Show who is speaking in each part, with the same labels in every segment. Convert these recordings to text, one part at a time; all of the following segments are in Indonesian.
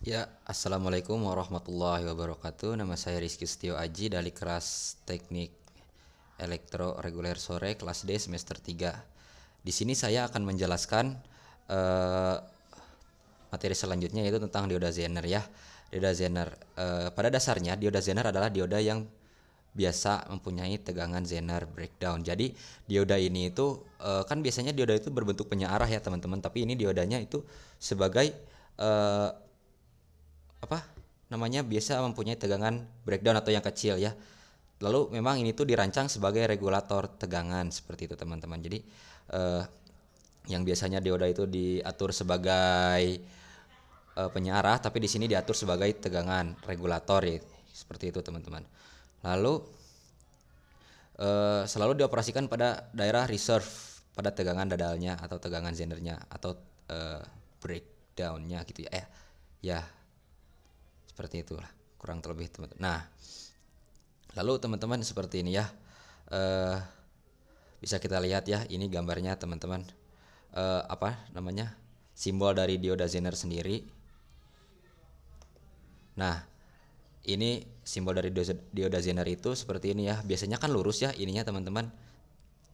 Speaker 1: Ya, assalamualaikum warahmatullahi wabarakatuh. Nama saya Rizky Setio Aji dari kelas Teknik Elektro Reguler Sore kelas D semester 3. Di sini saya akan menjelaskan eh, materi selanjutnya yaitu tentang dioda Zener ya. Dioda Zener pada dasarnya dioda Zener adalah dioda yang biasa mempunyai tegangan Zener breakdown. Jadi dioda ini itu kan biasanya dioda itu berbentuk penyearah ya teman-teman, tapi ini diodanya itu sebagai eh, apa namanya biasa mempunyai tegangan breakdown atau yang kecil ya. Lalu memang ini tuh dirancang sebagai regulator tegangan seperti itu teman-teman. Jadi eh, yang biasanya dioda itu diatur sebagai penyearah, tapi di sini diatur sebagai tegangan regulator ya, seperti itu teman-teman. Lalu selalu dioperasikan pada daerah reserve pada tegangan dadalnya atau tegangan zenernya atau breakdownnya gitu ya. Ya seperti itulah kurang terlebih teman-teman. Nah, lalu teman-teman seperti ini ya. Eh, Bisa kita lihat ya, ini gambarnya teman-teman. Apa namanya? Simbol dari dioda Zener sendiri. Nah, ini simbol dari dioda Zener itu seperti ini ya. Biasanya kan lurus ya ininya teman-teman.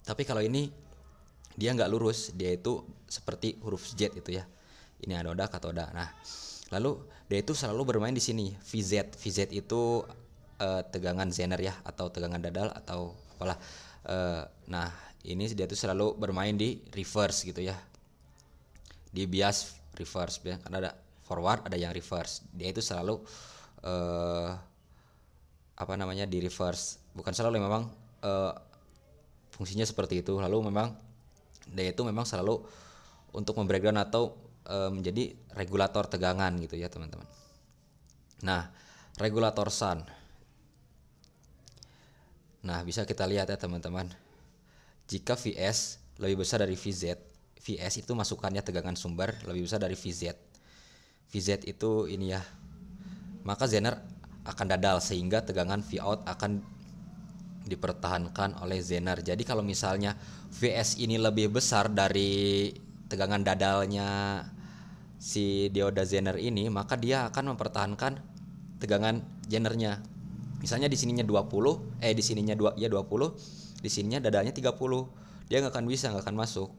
Speaker 1: Tapi kalau ini dia nggak lurus, dia itu seperti huruf Z itu ya. Ini anoda katoda. Nah, lalu dia itu selalu bermain di sini VZ. VZ itu tegangan Zener ya atau tegangan dadal atau apalah. Nah, ini dia tuh selalu bermain di reverse gitu ya. Di bias reverse ya. Karena ada forward, ada yang reverse. Dia itu selalu eh, apa namanya di reverse. Bukan selalu memang eh, fungsinya seperti itu. Lalu memang dia itu memang selalu untuk membreakdown atau menjadi regulator tegangan gitu ya teman-teman. Nah, regulator sun. Nah, bisa kita lihat ya teman-teman. Jika Vs lebih besar dari Vz, Vs itu masukannya tegangan sumber lebih besar dari Vz. Vz itu ini ya. Maka Zener akan dadal sehingga tegangan Vout akan dipertahankan oleh Zener. Jadi kalau misalnya Vs ini lebih besar dari tegangan dadalnya si dioda Zener ini, maka dia akan mempertahankan tegangan Zenernya. Misalnya di sininya 20, di sininya 2 ya 20, di sininya dadanya 30. Dia nggak akan masuk.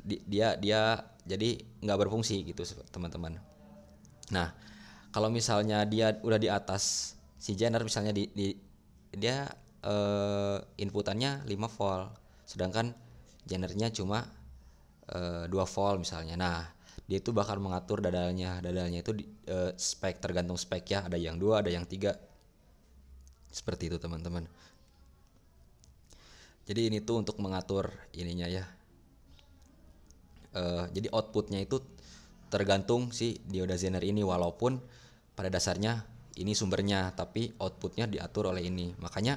Speaker 1: Dia jadi nggak berfungsi gitu teman-teman. Nah, kalau misalnya dia udah di atas si Zener misalnya dia inputannya 5 volt, sedangkan Zenernya cuma 2 volt misalnya. Nah, dia itu bakal mengatur dadalnya. Dadalnya itu spek tergantung spek ya. Ada yang 2, ada yang 3. Seperti itu, teman-teman. Jadi ini tuh untuk mengatur ininya ya. Jadi outputnya itu tergantung si dioda Zener ini walaupun pada dasarnya ini sumbernya, tapi outputnya diatur oleh ini. Makanya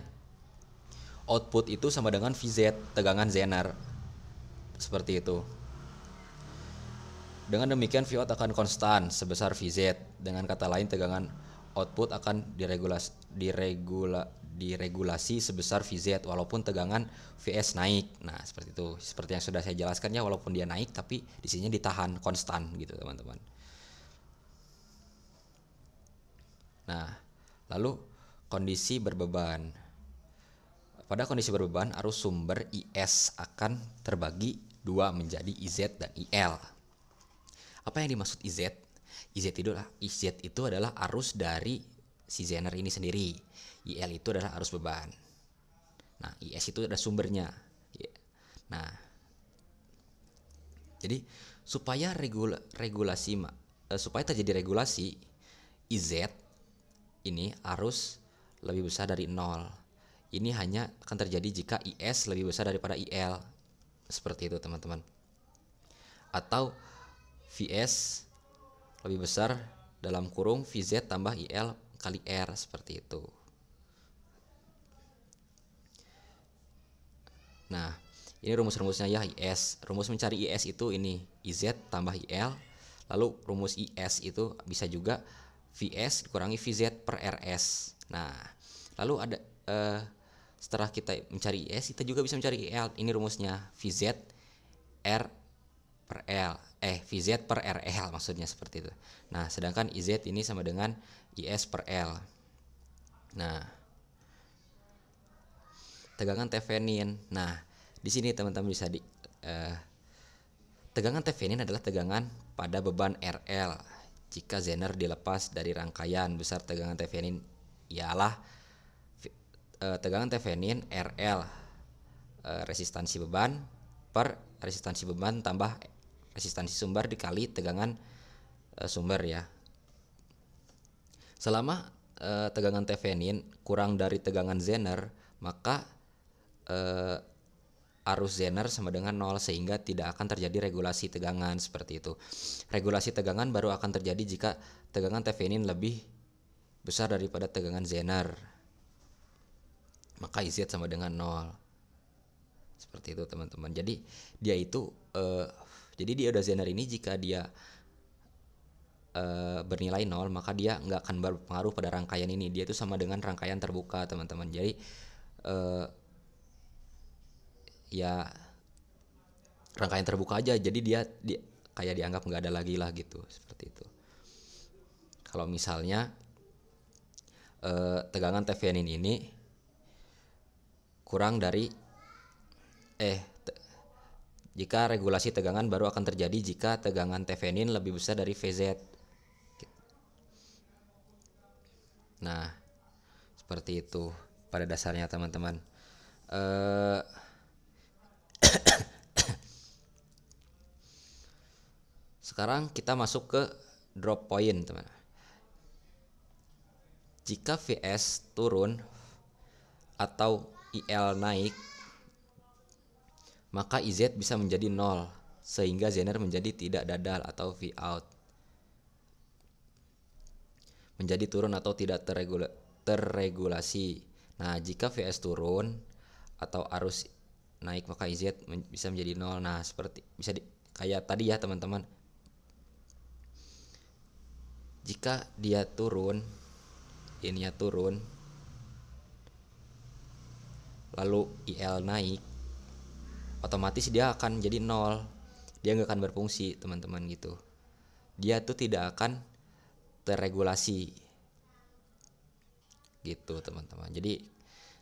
Speaker 1: output itu sama dengan VZ, tegangan Zener. Seperti itu. Dengan demikian Vout akan konstan sebesar Vz. Dengan kata lain tegangan output akan diregulasi sebesar Vz walaupun tegangan Vs naik. Nah, seperti itu. Seperti yang sudah saya jelaskan ya, walaupun dia naik tapi di sini ditahan konstan gitu, teman-teman. Nah, lalu kondisi berbeban. Pada kondisi berbeban, arus sumber IS akan terbagi dua menjadi IZ dan IL. Apa yang dimaksud IZ? IZ itu adalah arus dari si Zener ini sendiri. IL itu adalah arus beban. Nah, IS itu adalah sumbernya. Nah, jadi supaya terjadi regulasi IZ ini arus lebih besar dari 0. Ini hanya akan terjadi jika IS lebih besar daripada IL. Seperti itu, teman-teman. Atau Vs lebih besar dalam kurung Vz tambah IL kali R, seperti itu. Nah, ini rumus-rumusnya ya IS. Rumus mencari IS itu ini IZ tambah IL. Lalu rumus IS itu bisa juga Vs dikurangi Vz per Rs. Nah, lalu ada setelah kita mencari IS, kita juga bisa mencari IL. Ini rumusnya Vz R per L, Vz per RL maksudnya seperti itu. Nah, sedangkan IZ ini sama dengan IS per L. Nah, tegangan Thevenin. Nah, di sini teman-teman bisa tegangan Thevenin adalah tegangan pada beban RL jika Zener dilepas dari rangkaian. Besar tegangan Thevenin ialah tegangan Thevenin RL resistansi beban per resistansi beban tambah resistansi sumber dikali tegangan sumber ya. Selama tegangan Thevenin kurang dari tegangan Zener, maka arus Zener sama dengan 0 sehingga tidak akan terjadi regulasi tegangan seperti itu. Regulasi tegangan baru akan terjadi jika tegangan Thevenin lebih besar daripada tegangan Zener. Maka IZ sama dengan 0. Seperti itu teman-teman. Jadi dia itu jadi dioda Zener ini jika dia bernilai 0, maka dia nggak akan berpengaruh pada rangkaian ini. Dia itu sama dengan rangkaian terbuka teman-teman. Jadi ya rangkaian terbuka aja, jadi dia kayak dianggap nggak ada lagi lah gitu, seperti itu. Kalau misalnya tegangan Thevenin ini kurang dari jika regulasi tegangan baru akan terjadi jika tegangan Thevenin lebih besar dari Vz. Nah, seperti itu pada dasarnya teman-teman. Sekarang kita masuk ke drop point, teman. Jika Vs turun atau IL naik, maka IZ bisa menjadi 0 sehingga Zener menjadi tidak dadal atau V out. Menjadi turun atau tidak terregulasi. Nah, jika Vs turun atau arus naik maka IZ bisa menjadi 0. Nah, seperti bisa kayak tadi ya teman-teman. Jika dia turun, ininya turun, lalu IL naik, otomatis dia akan jadi 0. Dia nggak akan berfungsi teman-teman gitu. Dia tuh tidak akan terregulasi gitu teman-teman. Jadi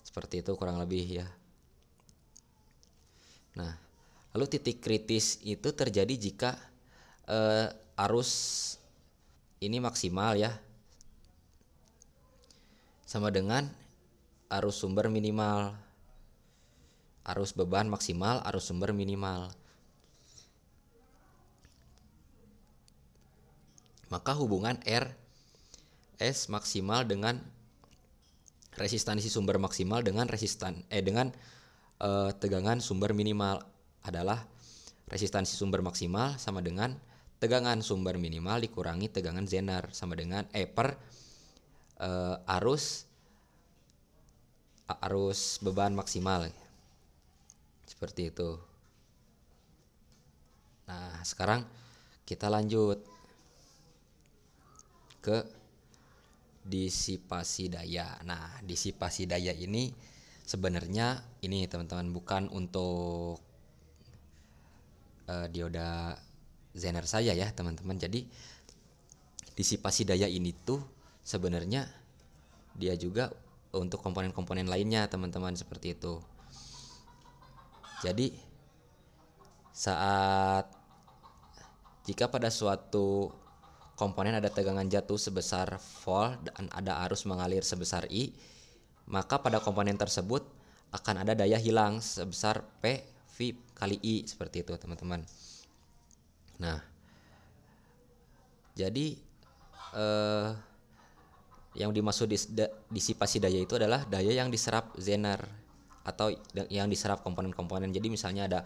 Speaker 1: seperti itu kurang lebih ya. Nah, lalu titik kritis itu terjadi jika arus ini maksimal ya, sama dengan arus sumber minimal. Arus beban maksimal, arus sumber minimal. Maka hubungan RS maksimal dengan resistansi sumber maksimal dengan tegangan sumber minimal adalah resistansi sumber maksimal sama dengan tegangan sumber minimal dikurangi tegangan Zener sama dengan arus beban maksimal. Seperti itu. Nah, sekarang kita lanjut ke disipasi daya. Nah, disipasi daya ini sebenarnya ini teman-teman bukan untuk dioda Zener saya ya teman-teman. Jadi disipasi daya ini tuh sebenarnya dia juga untuk komponen-komponen lainnya teman-teman, seperti itu. Jadi jika pada suatu komponen ada tegangan jatuh sebesar volt dan ada arus mengalir sebesar I, maka pada komponen tersebut akan ada daya hilang sebesar P V kali I, seperti itu teman-teman. Nah, jadi yang dimaksud disipasi daya itu adalah daya yang diserap Zener atau yang diserap komponen-komponen. Jadi misalnya ada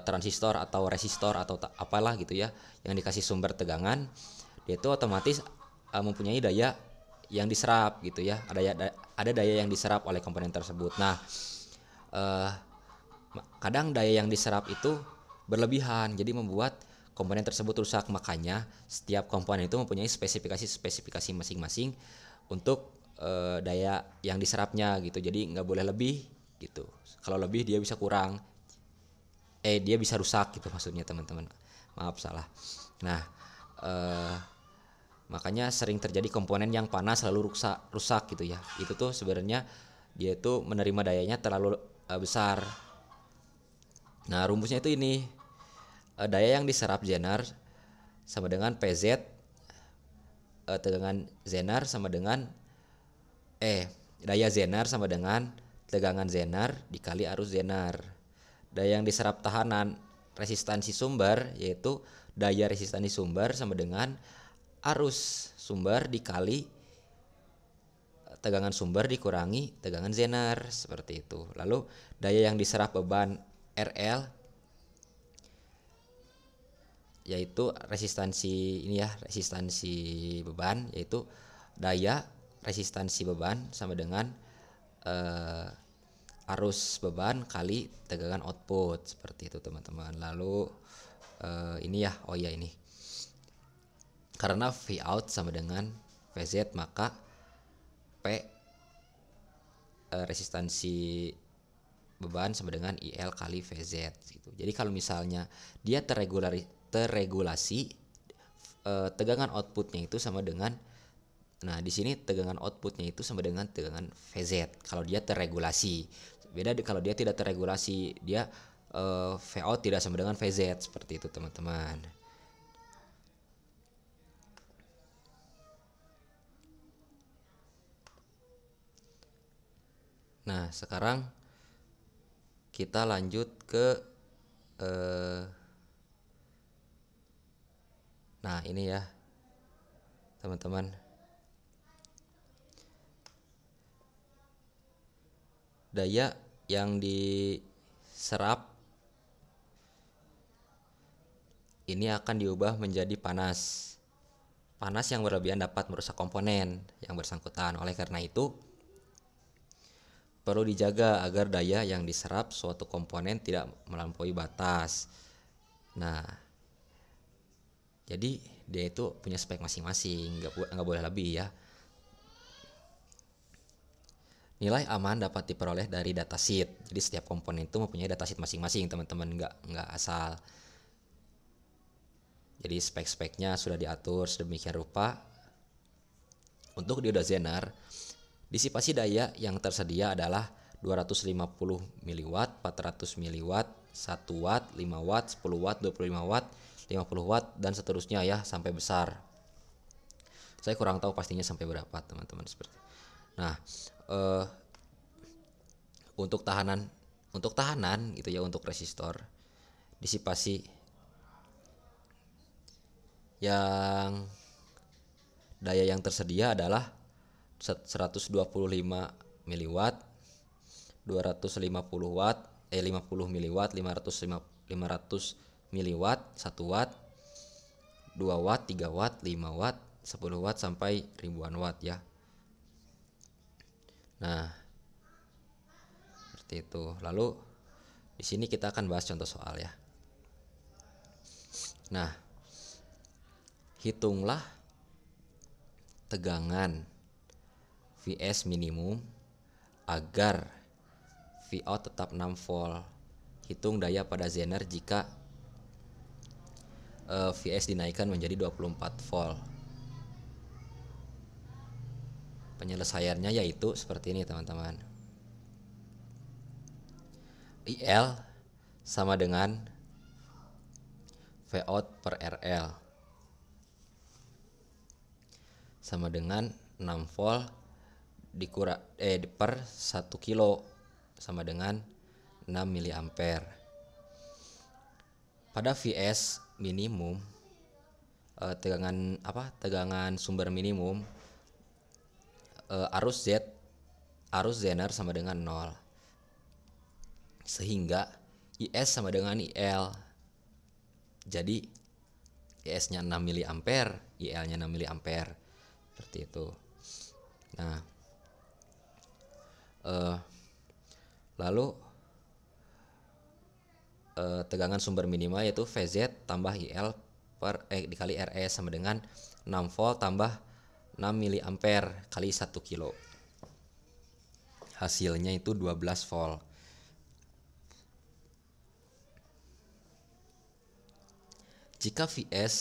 Speaker 1: transistor atau resistor atau apalah gitu ya yang dikasih sumber tegangan, dia itu otomatis mempunyai daya yang diserap gitu ya. Ada daya yang diserap oleh komponen tersebut. Nah, kadang daya yang diserap itu berlebihan, jadi membuat komponen tersebut rusak. Makanya setiap komponen itu mempunyai spesifikasi masing-masing untuk daya yang diserapnya gitu. Jadi nggak boleh lebih gitu. Kalau lebih dia bisa kurang, dia bisa rusak gitu maksudnya teman-teman. Maaf salah. Nah, makanya sering terjadi komponen yang panas lalu rusak gitu ya. Itu tuh sebenarnya dia itu menerima dayanya terlalu besar. Nah, rumusnya itu ini. Daya yang diserap Zener sama dengan PZ, tegangan Zener sama dengan daya Zener sama dengan tegangan Zener dikali arus Zener. Daya yang diserap tahanan resistansi sumber yaitu daya resistansi sumber sama dengan arus sumber dikali tegangan sumber dikurangi tegangan Zener, seperti itu. Lalu daya yang diserap beban RL yaitu resistansi ini ya, resistansi beban, yaitu daya resistansi beban sama dengan arus beban kali tegangan output, seperti itu teman-teman. Lalu ini ya, oh ya ini, karena V out sama dengan VZ maka P resistansi beban sama dengan IL kali VZ gitu. Jadi kalau misalnya dia terregulasi tegangan outputnya itu sama dengan, nah di sini tegangan outputnya itu sama dengan tegangan VZ kalau dia terregulasi. Beda kalau dia tidak terregulasi, dia V out tidak sama dengan VZ, seperti itu teman-teman. Nah sekarang kita lanjut ke nah ini ya teman-teman, daya yang diserap ini akan diubah menjadi panas. Panas yang berlebihan dapat merusak komponen yang bersangkutan. Oleh karena itu perlu dijaga agar daya yang diserap suatu komponen tidak melampaui batas. Nah, jadi dia itu punya spek masing-masing, nggak boleh lebih ya. Nilai aman dapat diperoleh dari datasheet. Jadi setiap komponen itu mempunyai datasheet masing-masing, teman-teman, nggak asal. Jadi spek-speknya sudah diatur sedemikian rupa. Untuk dioda Zener, disipasi daya yang tersedia adalah 250 mW, 400 mW, 1 watt, 5 watt, 10 watt, 25 watt, 50 watt, dan seterusnya ya sampai besar. Saya kurang tahu pastinya sampai berapa teman-teman, seperti. Nah, untuk tahanan gitu ya, untuk resistor, disipasi yang daya yang tersedia adalah 125 mW, 250 watt, 50 mW, 500 mW, 1 watt, 2 watt, 3 watt, 5 watt, 10 watt sampai ribuan watt ya. Nah, seperti itu. Lalu di sini kita akan bahas contoh soal ya. Nah, hitunglah tegangan Vs minimum agar Vout tetap 6 volt. Hitung daya pada Zener jika Vs dinaikkan menjadi 24 volt. Penyelesaiannya yaitu seperti ini teman-teman. IL sama dengan Vout per RL sama dengan 6 volt per 1 kilo sama dengan 6 mA. Pada Vs minimum tegangan sumber minimum, arus Zener sama dengan 0. Sehingga IS sama dengan IL. Jadi IS-nya 6 mA, IL-nya 6 mA. Seperti itu. Nah, lalu tegangan sumber minimal yaitu VZ tambah IL dikali RE sama dengan 6 volt tambah 6 mA kali 1 kilo. Hasilnya itu 12 volt. Jika Vs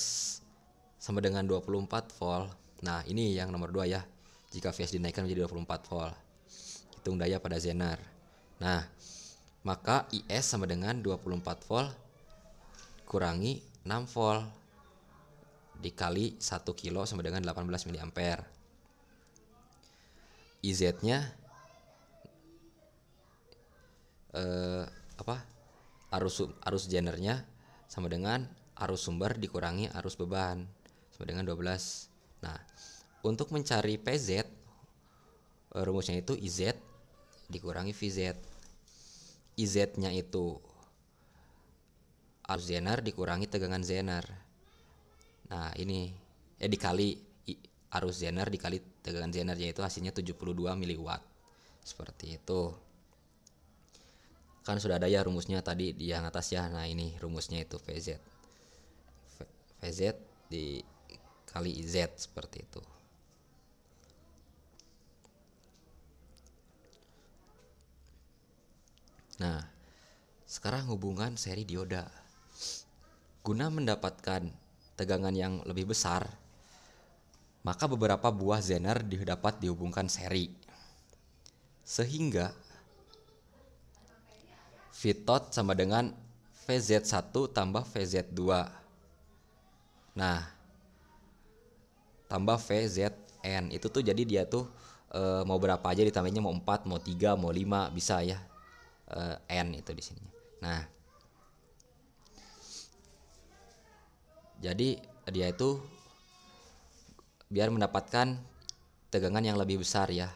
Speaker 1: sama dengan 24 volt. Nah, ini yang nomor 2 ya. Jika Vs dinaikkan menjadi 24 volt. Hitung daya pada Zener. Nah, maka IS sama dengan 24 volt kurangi 6 volt dikali 1 kilo sama dengan 18 mA. IZ-nya arus Zenernya sama dengan arus sumber dikurangi arus beban sama dengan 12. Nah, untuk mencari PZ rumusnya itu IZ dikurangi VZ. IZ-nya itu arus Zener dikurangi tegangan Zener. Nah, ini dikali arus Zener dikali tegangan Zener, yaitu hasilnya 72 mW. Seperti itu. Kan sudah ada ya rumusnya tadi di yang atas ya. Nah, ini rumusnya itu VZ. VZ dikali IZ seperti itu. Nah, sekarang hubungan seri dioda. Guna mendapatkan tegangan yang lebih besar, maka beberapa buah Zener dapat dihubungkan seri. Sehingga Vtot sama dengan VZ1 tambah VZ2. Nah, tambah VZN. Itu tuh jadi dia tuh mau berapa aja ditambahinnya, mau 4, mau 3, mau 5 bisa ya. N itu di sini. Nah, jadi dia itu biar mendapatkan tegangan yang lebih besar ya.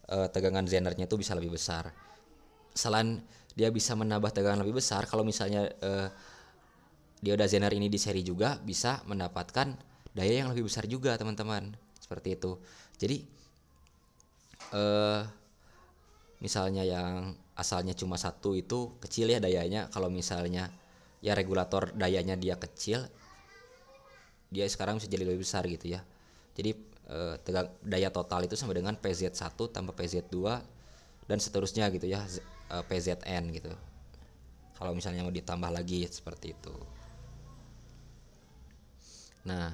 Speaker 1: Tegangan Zenernya itu bisa lebih besar. Selain dia bisa menambah tegangan lebih besar, kalau misalnya dioda Zener ini di seri juga bisa mendapatkan daya yang lebih besar juga, teman-teman. Seperti itu. Jadi misalnya yang asalnya cuma 1 itu kecil ya dayanya. Kalau misalnya ya regulator dayanya dia kecil, dia sekarang bisa jadi lebih besar gitu ya. Jadi daya total itu sama dengan PZ1 tambah PZ2 dan seterusnya gitu ya, PZN gitu. Kalau misalnya mau ditambah lagi seperti itu. Nah,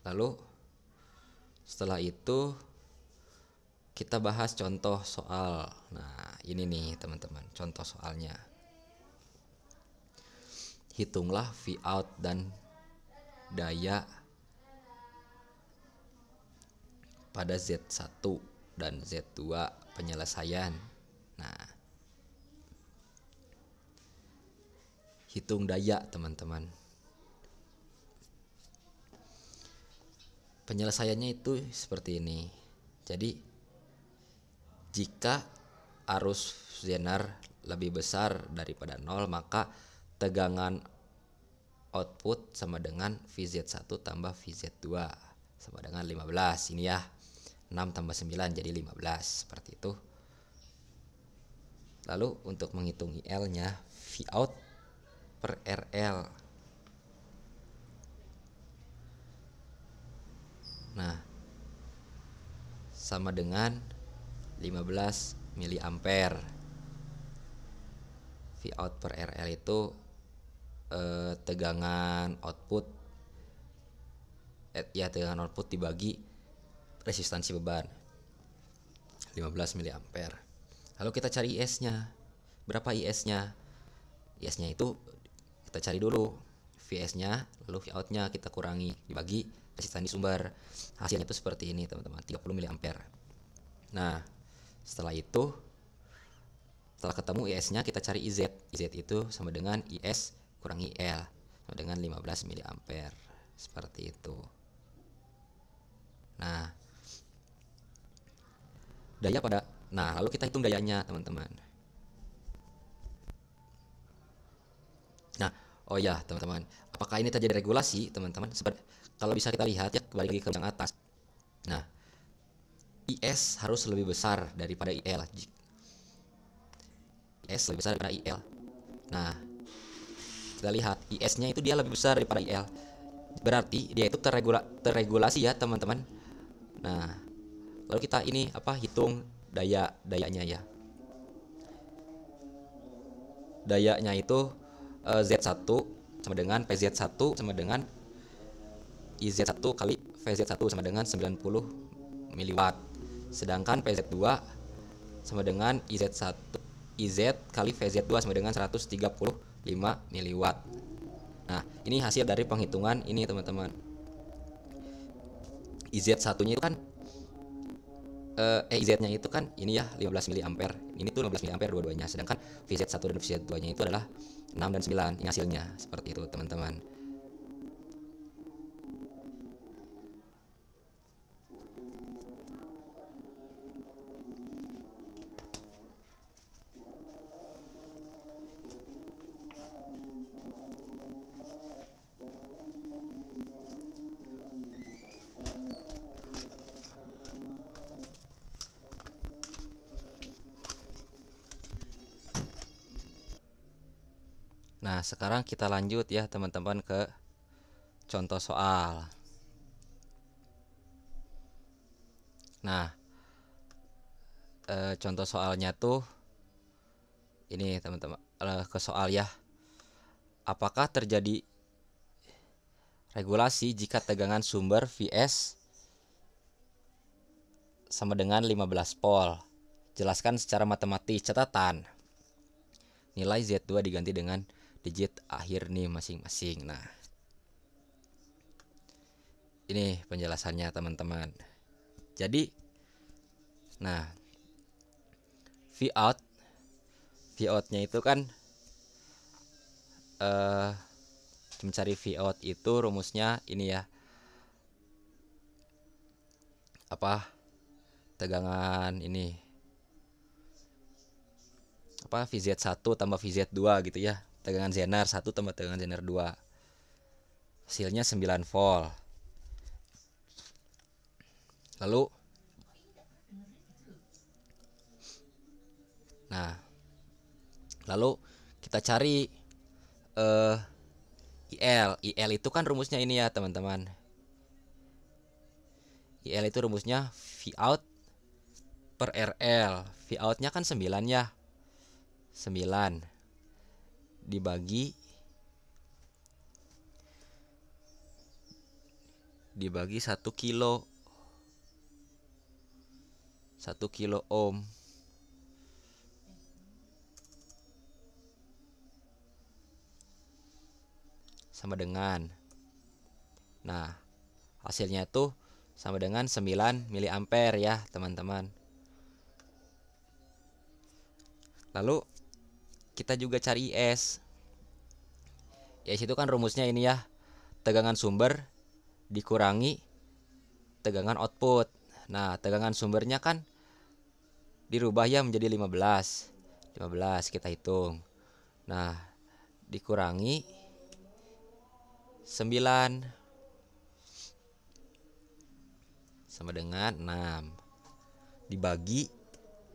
Speaker 1: lalu setelah itu kita bahas contoh soal. Nah, ini nih teman-teman, contoh soalnya. Hitunglah Vout dan daya pada Z1 dan Z2 penyelesaian. Nah, hitung daya teman-teman. Penyelesaiannya itu seperti ini. Jadi jika arus Zener lebih besar daripada 0, maka tegangan output sama dengan VZ1 tambah VZ2 sama dengan 15. Ini ya, 6 tambah 9 jadi 15, seperti itu. Lalu untuk menghitung IL-nya, Vout per RL. Nah, sama dengan 15 mA. Vout per RL itu tegangan output tegangan output dibagi resistansi beban 15 mA. Lalu kita cari IS-nya. Berapa IS-nya? IS-nya itu kita cari dulu. VS-nya lalu Vout-nya kita kurangi dibagi resistansi sumber. Hasilnya itu seperti ini, teman-teman, 30 mA. Nah, setelah itu setelah ketemu IS-nya kita cari IZ. IZ itu sama dengan IS kurangi IL sama dengan 15 mA. Seperti itu. Nah, lalu kita hitung dayanya, teman-teman. Nah, oh ya, teman-teman, apakah ini terjadi regulasi, teman-teman? Kalau bisa kita lihat ya, kembali lagi ke yang atas. Nah, IS harus lebih besar daripada IL. IS lebih besar daripada IL. Nah, kita lihat IS-nya itu dia lebih besar daripada IL. Berarti dia itu terregulasi ya, teman-teman. Nah, lalu kita hitung dayanya ya. dayanya itu Z1 sama dengan PZ1 sama dengan IZ1 kali VZ1 sama dengan 90 miliwatt. Sedangkan PZ2 sama dengan IZ1 IZ kali VZ2 sama dengan 135 miliwatt. Nah, ini hasil dari penghitungan ini teman-teman. IZ1-nya itu kan IZ-nya itu kan ini ya 15 mA. Ini tuh 15 mA dua-duanya. Sedangkan VZ1 dan VZ2-nya itu adalah 6 dan 9. Ini hasilnya seperti itu, teman-teman. Nah, sekarang kita lanjut ya teman-teman ke contoh soal. Nah, contoh soalnya tuh ini teman-teman, ke soal ya. Apakah terjadi regulasi jika tegangan sumber Vs sama dengan 15 volt? Jelaskan secara matematis. Catatan, nilai Z2 diganti dengan digit akhir nih masing-masing. Nah, ini penjelasannya teman-teman. Jadi, nah, Vout-nya itu kan mencari Vout itu rumusnya ini ya. Apa? Tegangan ini. Apa VZ1 tambah VZ2 gitu ya. Tegangan Zener 1 tambah tegangan Zener 2. Hasilnya 9 volt. Lalu kita cari IL itu kan rumusnya ini ya teman-teman. IL itu rumusnya Vout per RL. Vout-nya kan 9 ya. 9 dibagi 1 kilo 1 kilo ohm sama dengan, nah, hasilnya itu sama dengan 9 miliampere ya teman-teman. Lalu kita juga cari IS. IS itu kan rumusnya ini ya, tegangan sumber dikurangi tegangan output. Nah, tegangan sumbernya kan dirubah ya menjadi 15 kita hitung. Nah, dikurangi 9 sama dengan 6 dibagi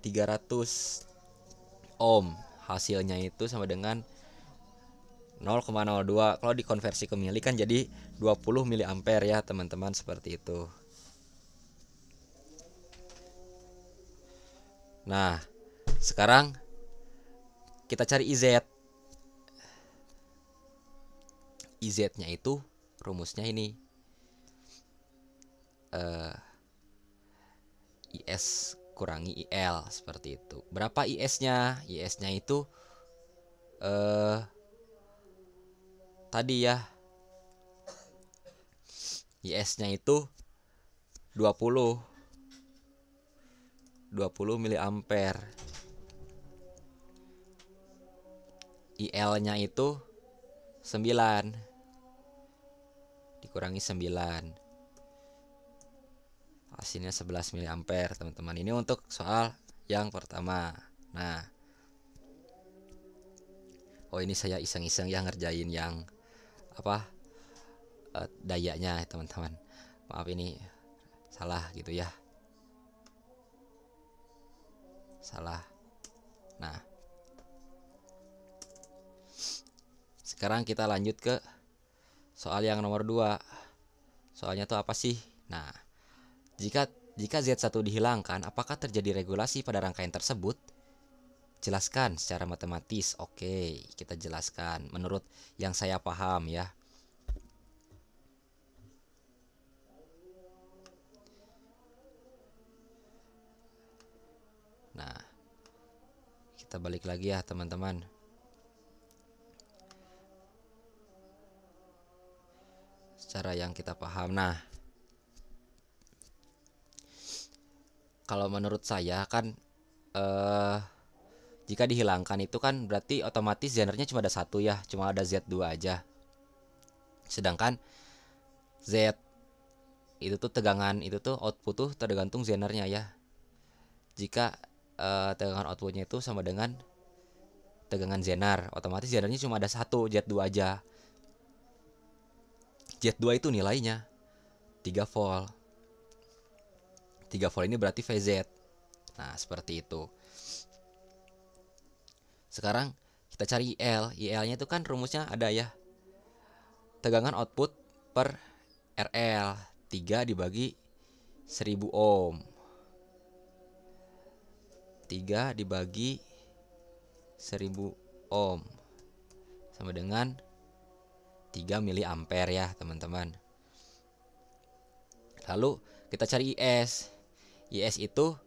Speaker 1: 300 ohm. Hasilnya itu sama dengan 0,02. Kalau dikonversi ke mili kan jadi 20 miliampere ya teman-teman, seperti itu. Nah, sekarang kita cari IZ. IZ-nya itu rumusnya ini. IS kurangi IL, seperti itu. Berapa IS-nya? IS-nya itu tadi ya. IS-nya itu 20 miliampere. IL-nya itu 9 dikurangi 9. Hasilnya 11 miliampere teman-teman. Ini untuk soal yang pertama. Nah, ini saya iseng-iseng ya ngerjain yang apa dayanya teman-teman. Maaf ini salah gitu ya. Salah. Nah, sekarang kita lanjut ke soal yang nomor 2. Soalnya tuh apa sih? Nah, jika Z1 dihilangkan, apakah terjadi regulasi pada rangkaian tersebut? jelaskan secara matematis. Oke, kita jelaskan menurut yang saya paham ya. Nah, kita balik lagi ya teman-teman. Secara yang kita paham. Nah, kalau menurut saya kan jika dihilangkan itu kan berarti otomatis zenernya cuma ada satu ya, cuma ada Z2 aja. Sedangkan Z itu tuh tegangan, itu tuh output tuh tergantung zenernya ya. Jika tegangan outputnya itu sama dengan tegangan zener, otomatis zenernya cuma ada satu, Z2 aja. Z2 itu nilainya 3 volt. 3 volt ini berarti VZ. Nah, seperti itu. Sekarang kita cari IL. IL-nya itu kan rumusnya ada ya. Tegangan output per RL 3 dibagi 1000 ohm. 3 dibagi 1000 ohm sama dengan 3 mili ampere ya teman-teman. Lalu kita cari IS. IS itu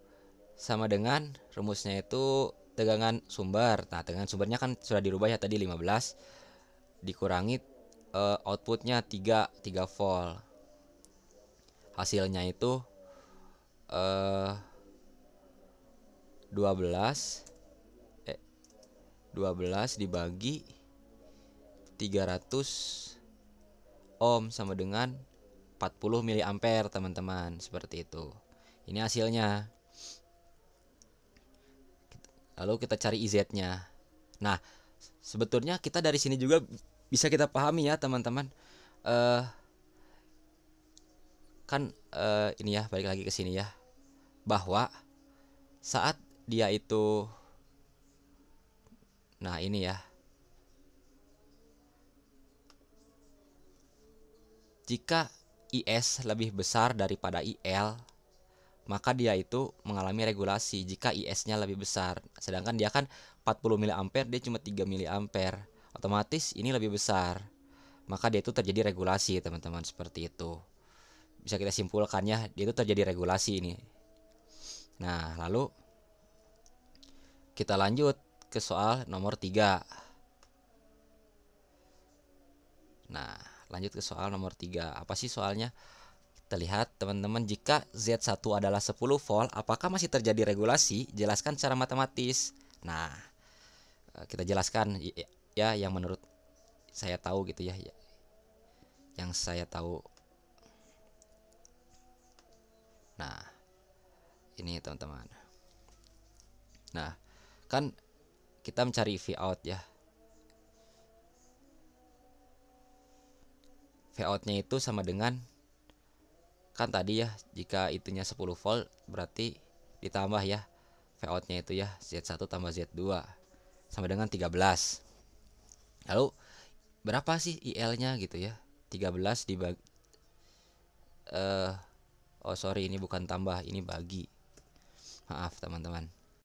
Speaker 1: sama dengan rumusnya itu tegangan sumber. Nah, tegangan sumbernya kan sudah dirubah ya tadi 15 dikurangi outputnya 3 volt. Hasilnya itu 12 dibagi 300 ohm sama dengan 40 mili ampere teman-teman, seperti itu. Ini hasilnya. Lalu kita cari IZ-nya. Nah, sebetulnya kita dari sini juga bisa kita pahami ya teman-teman. Ini ya, balik lagi ke sini ya, bahwa saat dia itu, nah ini ya, jika IS lebih besar daripada IL, maka dia itu mengalami regulasi jika IS-nya lebih besar. Sedangkan dia kan 40 mA, dia cuma 3 mA. Otomatis ini lebih besar. Maka dia itu terjadi regulasi, teman-teman, seperti itu. Bisa kita simpulkannya, dia itu terjadi regulasi ini. Nah, lalu kita lanjut ke soal nomor 3. Nah, lanjut ke soal nomor 3. Apa sih soalnya? Kita lihat teman-teman, jika Z1 adalah 10 volt, apakah masih terjadi regulasi? Jelaskan secara matematis. Nah, kita jelaskan ya yang menurut saya tahu gitu ya. Yang saya tahu. Nah, ini teman-teman. Nah, kan kita mencari V out ya. V outnya itu sama dengan, kan tadi ya, jika itunya 10 volt berarti ditambah ya V outnya itu ya, Z1 tambah Z2 sama dengan 13. Lalu berapa sih IL nya gitu ya? 13 dibagi oh sorry, ini bukan tambah, ini bagi, maaf teman-teman.